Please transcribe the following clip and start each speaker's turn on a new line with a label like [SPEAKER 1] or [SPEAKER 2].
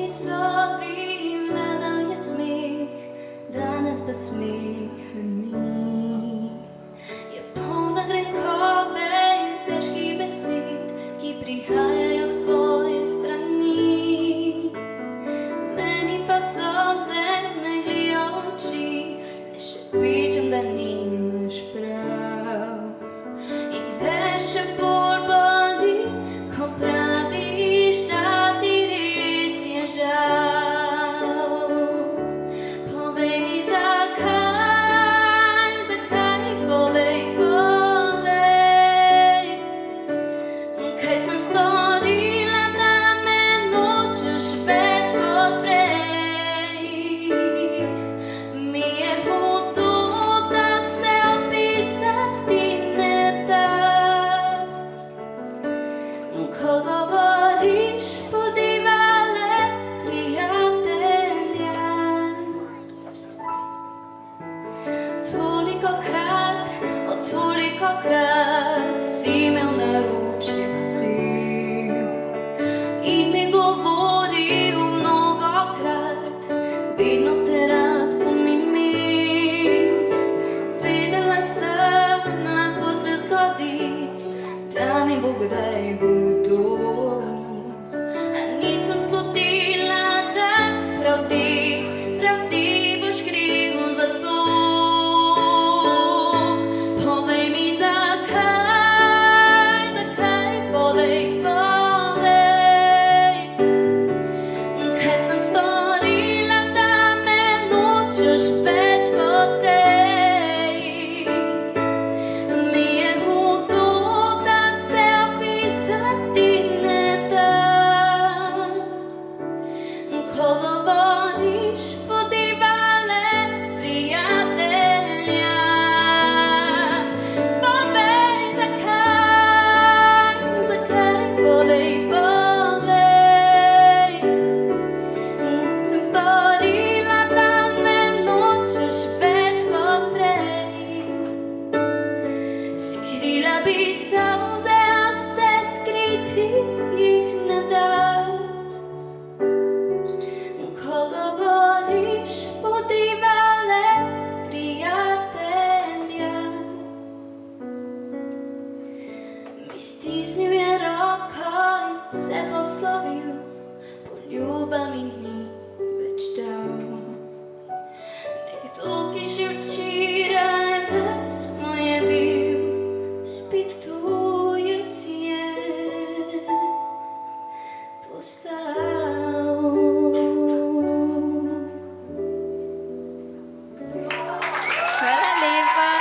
[SPEAKER 1] Ježisovi vládal je smích, danes besmíchný. Je polná grenkobe in težkých besíd, ki prihajajo z tvoje strani. Meni pa solze megli oči, le še pričam, da nimaš prav. In le še bolj boli, ko praviš, da ti res je žal. Povej mi zakaj, povej, kaj sem storila, da me nočeš več kot prej. Mi je hudo, da se opisati ne da. Ko govoriš, bodiva le prijatelja. Tolikokrat si me v naročje vzel in mi govoril mnogokrat, vedno te rad bom imel. Vedela sem, lahko se zgodi, da mi bo kdaj hudo, a nisem slutila, da prav ti boš kriv za to. Povej mi zakaj, povej, kaj sem storila, da me nočeš več kot prej. Mi je hudo, da se opisati ne da. Ko govoriš, bodiva le prijatelja. Povej zakaj, povej, sem storila, da me nočeš več kot prej. Skrila bi solze, a se skriti jih ne da. Ko govoriš, bodiva le prijatelja. Mi stisnil je roko in se poslovil, poljubav in